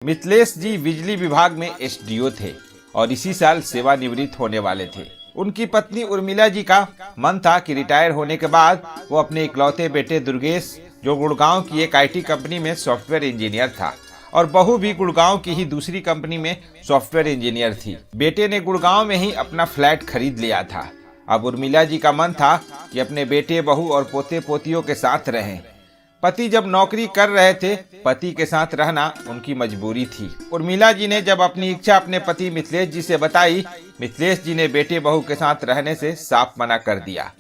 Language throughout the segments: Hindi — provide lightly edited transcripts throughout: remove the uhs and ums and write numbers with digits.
मिथिलेश जी बिजली विभाग में एसडीओ थे और इसी साल सेवानिवृत्त होने वाले थे। उनकी पत्नी उर्मिला जी का मन था कि रिटायर होने के बाद वो अपने इकलौते बेटे दुर्गेश, जो गुड़गांव की एक आईटी कंपनी में सॉफ्टवेयर इंजीनियर था, और बहू भी गुड़गांव की ही दूसरी कंपनी में सॉफ्टवेयर इंजीनियर थी। बेटे ने गुड़गांव में ही अपना फ्लैट खरीद लिया था। अब उर्मिला जी का मन था कि अपने बेटे, बहू और पोते पोतियों के साथ रहें। पति जब नौकरी कर रहे थे, पति के साथ रहना उनकी मजबूरी थी। उर्मिला जी ने जब अपनी इच्छा अपने पति मिथिलेश जी से बताई, मिथिलेश जी ने बेटे बहू के साथ रहने से साफ मना कर दिया।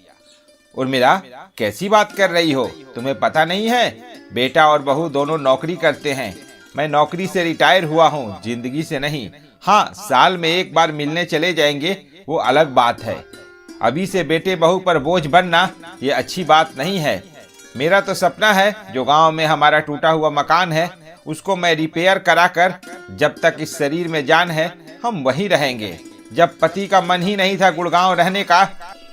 उर्मिला, कैसी बात कर रही हो? तुम्हें पता नहीं है, बेटा और बहू दोनों नौकरी करते हैं। मैं नौकरी से रिटायर हुआ हूँ, जिंदगी से नहीं। हाँ, साल में एक बार मिलने चले जाएंगे, वो अलग बात है। अभी से बेटे बहू पर बोझ बनना ये अच्छी बात नहीं है। मेरा तो सपना है, जो गांव में हमारा टूटा हुआ मकान है उसको मैं रिपेयर कराकर, जब तक इस शरीर में जान है हम वहीं रहेंगे। जब पति का मन ही नहीं था गुड़गांव रहने का,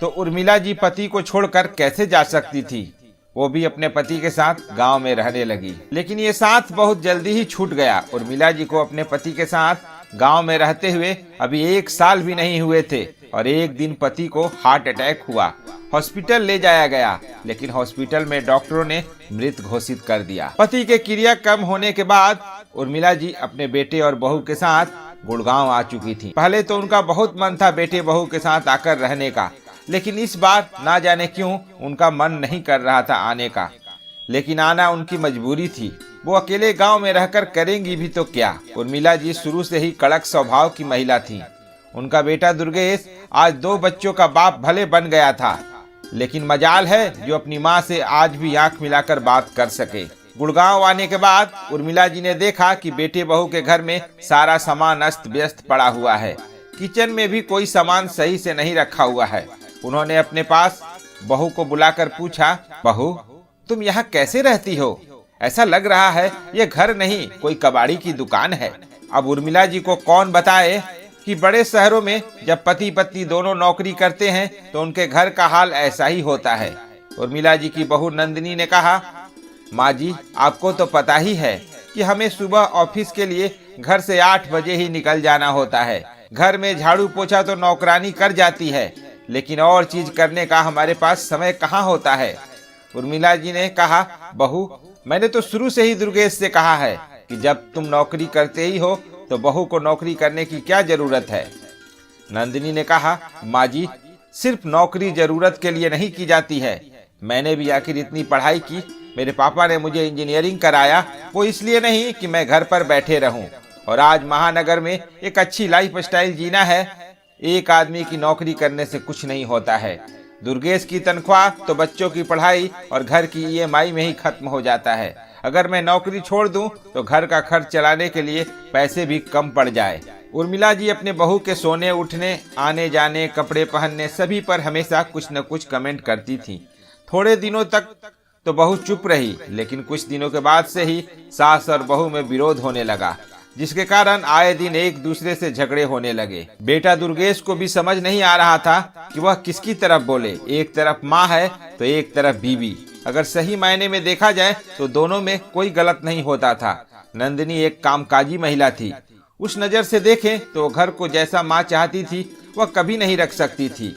तो उर्मिला जी पति को छोड़कर कैसे जा सकती थी? वो भी अपने पति के साथ गांव में रहने लगी। लेकिन ये साथ बहुत जल्दी ही छूट गया। उर्मिला जी को अपने पति के साथ गांव में रहते हुए अभी 1 साल भी नहीं हुए थे, और एक दिन पति को हार्ट अटैक हुआ। हॉस्पिटल ले जाया गया, लेकिन हॉस्पिटल में डॉक्टरों ने मृत घोषित कर दिया। पति के क्रिया कम होने के बाद उर्मिला जी अपने बेटे और बहू के साथ गुड़गांव आ चुकी थी। पहले तो उनका बहुत मन था बेटे बहू के साथ आकर रहने का, लेकिन इस बार ना जाने क्यों उनका मन नहीं कर रहा था आने का। लेकिन आना उनकी मजबूरी थी। वो अकेले गांव में रहकर करेंगी भी तो क्या? उर्मिला जी शुरू से ही कड़क स्वभाव की महिला थी। उनका बेटा दुर्गेश आज 2 बच्चों का बाप भले बन गया था, लेकिन मजाल है जो अपनी माँ से आज भी आंख मिलाकर बात कर सके। गुड़गांव आने के बाद उर्मिला जी ने देखा कि बेटे बहू के घर में सारा सामान अस्त व्यस्त पड़ा हुआ है। किचन में भी कोई सामान सही से नहीं रखा हुआ है। उन्होंने अपने पास बहू को बुलाकर पूछा, बहू, तुम यहाँ कैसे रहती हो? ऐसा लग रहा है ये घर नहीं, कोई कबाड़ी की दुकान है। अब उर्मिला जी को कौन बताए कि बड़े शहरों में जब पति पत्नी दोनों नौकरी करते हैं तो उनके घर का हाल ऐसा ही होता है। उर्मिला जी की बहू नंदिनी ने कहा, माँ जी, आपको तो पता ही है कि हमें सुबह ऑफिस के लिए घर से 8 बजे ही निकल जाना होता है। घर में झाड़ू पोछा तो नौकरानी कर जाती है, लेकिन और चीज करने का हमारे पास समय कहाँ होता है। उर्मिला जी ने कहा, बहू, मैंने तो शुरू से ही दुर्गेश से कहा है कि जब तुम नौकरी करते ही हो तो बहू को नौकरी करने की क्या जरूरत है। नंदिनी ने कहा, माँ जी, सिर्फ नौकरी जरूरत के लिए नहीं की जाती है। मैंने भी आखिर इतनी पढ़ाई की, मेरे पापा ने मुझे इंजीनियरिंग कराया, वो इसलिए नहीं कि मैं घर पर बैठे रहूं। और आज महानगर में एक अच्छी लाइफ स्टाइल जीना है। एक आदमी की नौकरी करने से कुछ नहीं होता है। दुर्गेश की तनख्वाह तो बच्चों की पढ़ाई और घर की ईएमआई में ही खत्म हो जाता है। अगर मैं नौकरी छोड़ दूं तो घर का खर्च चलाने के लिए पैसे भी कम पड़ जाए। उर्मिला जी अपने बहू के सोने उठने, आने जाने, कपड़े पहनने सभी पर हमेशा कुछ न कुछ कमेंट करती थी। थोड़े दिनों तक तो बहू चुप रही, लेकिन कुछ दिनों के बाद से ही सास और बहू में विरोध होने लगा, जिसके कारण आए दिन एक दूसरे से झगड़े होने लगे। बेटा दुर्गेश को भी समझ नहीं आ रहा था कि वह किसकी तरफ बोले। एक तरफ माँ है तो एक तरफ बीवी। अगर सही मायने में देखा जाए तो दोनों में कोई गलत नहीं होता था। नंदिनी एक कामकाजी महिला थी। उस नजर से देखें तो घर को जैसा माँ चाहती थी वह कभी नहीं रख सकती थी।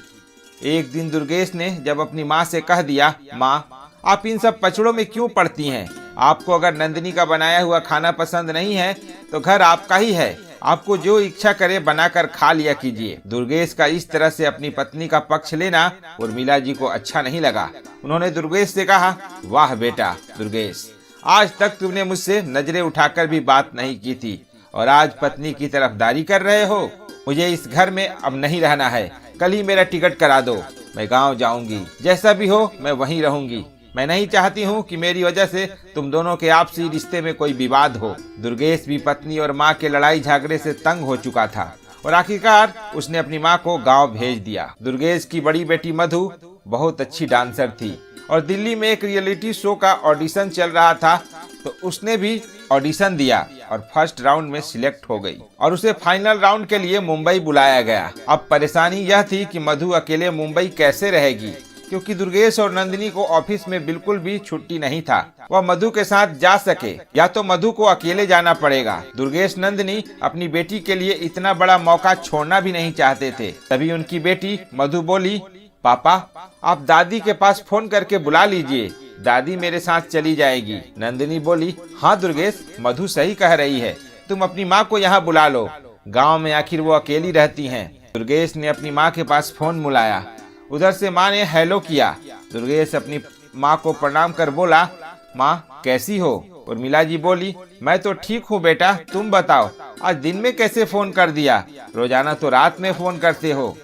एक दिन दुर्गेश ने जब अपनी माँ से कह दिया, माँ, आप इन सब पचड़ों में क्यों पड़ती हैं? आपको अगर नंदिनी का बनाया हुआ खाना पसंद नहीं है तो घर आपका ही है, आपको जो इच्छा करे बनाकर खा लिया कीजिए। दुर्गेश का इस तरह से अपनी पत्नी का पक्ष लेना उर्मिला जी को अच्छा नहीं लगा। उन्होंने दुर्गेश से कहा, वाह बेटा दुर्गेश, आज तक तुमने मुझसे नजरें उठाकर भी बात नहीं की थी और आज पत्नी की तरफदारी कर रहे हो। मुझे इस घर में अब नहीं रहना है। कल ही मेरा टिकट करा दो, मैं गाँव जाऊंगी। जैसा भी हो मैं वहीं रहूंगी। मैं नहीं चाहती हूँ कि मेरी वजह से तुम दोनों के आपसी रिश्ते में कोई विवाद हो। दुर्गेश भी पत्नी और माँ के लड़ाई झगड़े से तंग हो चुका था और आखिरकार उसने अपनी माँ को गांव भेज दिया। दुर्गेश की बड़ी बेटी मधु बहुत अच्छी डांसर थी और दिल्ली में एक रियलिटी शो का ऑडिशन चल रहा था, तो उसने भी ऑडिशन दिया और फर्स्ट राउंड में सिलेक्ट हो गई और उसे फाइनल राउंड के लिए मुंबई बुलाया गया। अब परेशानी यह थी कि मधु अकेले मुंबई कैसे रहेगी। क्योंकि दुर्गेश और नंदिनी को ऑफिस में बिल्कुल भी छुट्टी नहीं था। वह मधु के साथ जा सके या तो मधु को अकेले जाना पड़ेगा। दुर्गेश नंदिनी अपनी बेटी के लिए इतना बड़ा मौका छोड़ना भी नहीं चाहते थे। तभी उनकी बेटी मधु बोली, पापा आप दादी के पास फोन करके बुला लीजिए, दादी मेरे साथ चली जाएगी। नंदिनी बोली, हाँ दुर्गेश, मधु सही कह रही है, तुम अपनी माँ को यहाँ बुला लो, गांव में आखिर वो अकेली रहती हैं। दुर्गेश ने अपनी माँ के पास फोन मिलाया। उधर से माँ ने हेलो किया। दुर्गेश अपनी माँ को प्रणाम कर बोला, माँ कैसी हो? उर्मिला जी बोली, मैं तो ठीक हूँ बेटा, तुम बताओ आज दिन में कैसे फोन कर दिया? रोजाना तो रात में फोन करते हो।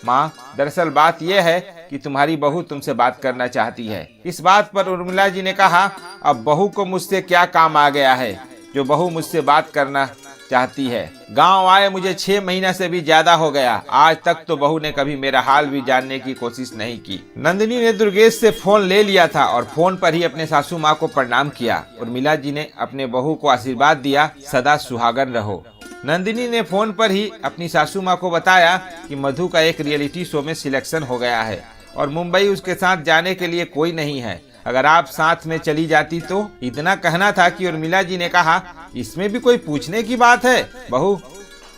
माँ दरअसल बात यह है कि तुम्हारी बहू तुमसे बात करना चाहती है। इस बात पर उर्मिला जी ने कहा, अब बहू को मुझसे क्या काम आ गया है जो बहू मुझसे बात करना चाहती है? गांव आए मुझे 6 महीना से भी ज्यादा हो गया, आज तक तो बहू ने कभी मेरा हाल भी जानने की कोशिश नहीं की। नंदिनी ने दुर्गेश से फोन ले लिया था और फोन पर ही अपने सासू माँ को प्रणाम किया। उर्मिला जी ने अपने बहू को आशीर्वाद दिया, सदा सुहागन रहो। नंदिनी ने फोन पर ही अपनी सासू माँ को बताया कि मधु का एक रियलिटी शो में सिलेक्शन हो गया है और मुंबई उसके साथ जाने के लिए कोई नहीं है, अगर आप साथ में चली जाती तो। इतना कहना था कि उर्मिला जी ने कहा, इसमें भी कोई पूछने की बात है? बहू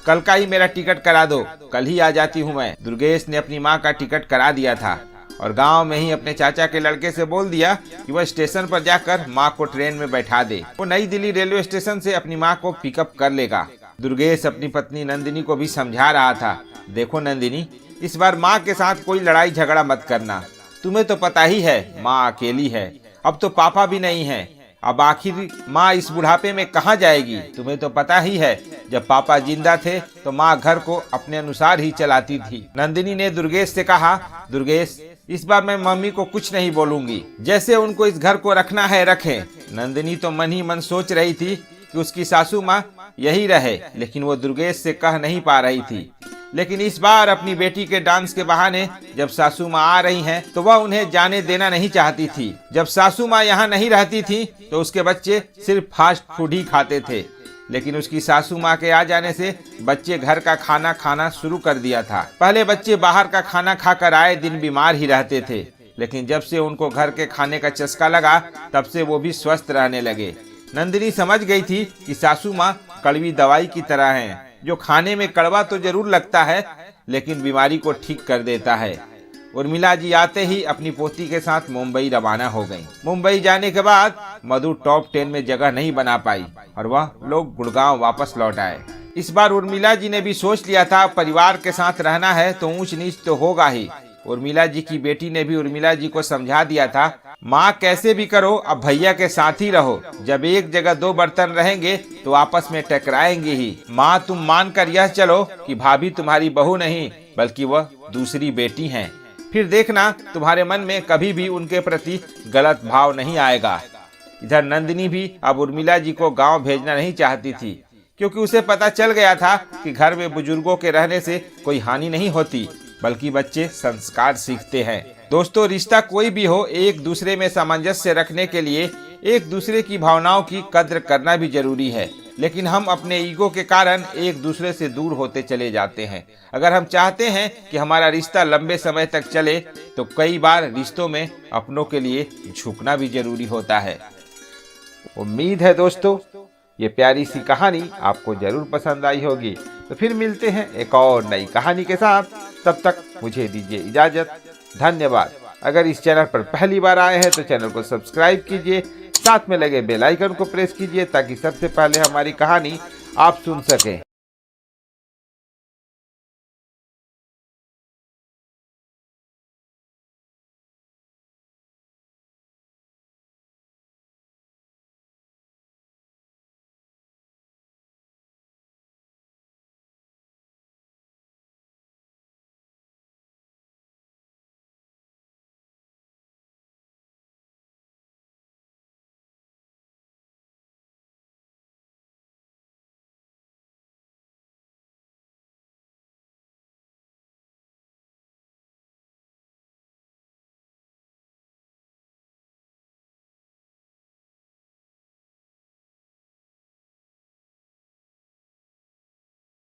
कल का ही मेरा टिकट करा दो, कल ही आ जाती हूँ मैं। दुर्गेश ने अपनी माँ का टिकट करा दिया था और गांव में ही अपने चाचा के लड़के से बोल दिया कि वह स्टेशन पर जाकर माँ को ट्रेन में बैठा दे। वो नई दिल्ली रेलवे स्टेशन से अपनी माँ को पिकअप कर लेगा। दुर्गेश अपनी पत्नी नंदिनी को भी समझा रहा था, देखो नंदिनी, इस बार माँ के साथ कोई लड़ाई झगड़ा मत करना, तुम्हें तो पता ही है माँ अकेली है, अब तो पापा भी नहीं है, अब आखिर माँ इस बुढ़ापे में कहाँ जाएगी? तुम्हें तो पता ही है जब पापा जिंदा थे तो माँ घर को अपने अनुसार ही चलाती थी। नंदिनी ने दुर्गेश से कहा, दुर्गेश इस बार मैं मम्मी को कुछ नहीं बोलूंगी, जैसे उनको इस घर को रखना है रखें। नंदिनी तो मन ही मन सोच रही थी कि उसकी सासू माँ यही रहे, लेकिन वो दुर्गेश से कह नहीं पा रही थी। लेकिन इस बार अपनी बेटी के डांस के बहाने जब सासू माँ आ रही हैं, तो वह उन्हें जाने देना नहीं चाहती थी। जब सासू माँ यहाँ नहीं रहती थी तो उसके बच्चे सिर्फ फास्ट फूड ही खाते थे, लेकिन उसकी सासू माँ के आ जाने से बच्चे घर का खाना खाना शुरू कर दिया था। पहले बच्चे बाहर का खाना खाकर आए दिन बीमार ही रहते थे, लेकिन जब से उनको घर के खाने का चस्का लगा तब से वो भी स्वस्थ रहने लगे। नंदिनी समझ गई थी कि सासू माँ कड़वी दवाई की तरह हैं, जो खाने में कड़वा तो जरूर लगता है लेकिन बीमारी को ठीक कर देता है। उर्मिला जी आते ही अपनी पोती के साथ मुंबई रवाना हो गईं। मुंबई जाने के बाद मधु टॉप 10 में जगह नहीं बना पाई और वह लोग गुड़गांव वापस लौट आए। इस बार उर्मिला जी ने भी सोच लिया था, परिवार के साथ रहना है तो ऊंच नीच तो होगा ही। उर्मिला जी की बेटी ने भी उर्मिला जी को समझा दिया था, माँ कैसे भी करो अब भैया के साथ ही रहो, जब एक जगह 2 बर्तन रहेंगे तो आपस में टकराएंगे ही। माँ तुम मान कर यह चलो कि भाभी तुम्हारी बहू नहीं बल्कि वह दूसरी बेटी हैं, फिर देखना तुम्हारे मन में कभी भी उनके प्रति गलत भाव नहीं आएगा। इधर नंदिनी भी अब उर्मिला जी को गाँव भेजना नहीं चाहती थी, क्योंकि उसे पता चल गया था कि घर में बुजुर्गों के रहने से कोई हानि नहीं होती बल्कि बच्चे संस्कार सीखते हैं। दोस्तों रिश्ता कोई भी हो, एक दूसरे में सामंजस्य रखने के लिए एक दूसरे की भावनाओं की कद्र करना भी जरूरी है, लेकिन हम अपने ईगो के कारण एक दूसरे से दूर होते चले जाते हैं। अगर हम चाहते हैं कि हमारा रिश्ता लंबे समय तक चले तो कई बार रिश्तों में अपनों के लिए झुकना भी जरूरी होता है। उम्मीद है दोस्तों ये प्यारी सी कहानी आपको जरूर पसंद आई होगी। तो फिर मिलते हैं एक और नई कहानी के साथ, तब तक मुझे दीजिए इजाजत। धन्यवाद। अगर इस चैनल पर पहली बार आए हैं तो चैनल को सब्सक्राइब कीजिए, साथ में लगे बेल आइकन को प्रेस कीजिए ताकि सबसे पहले हमारी कहानी आप सुन सकें।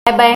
Bye bye.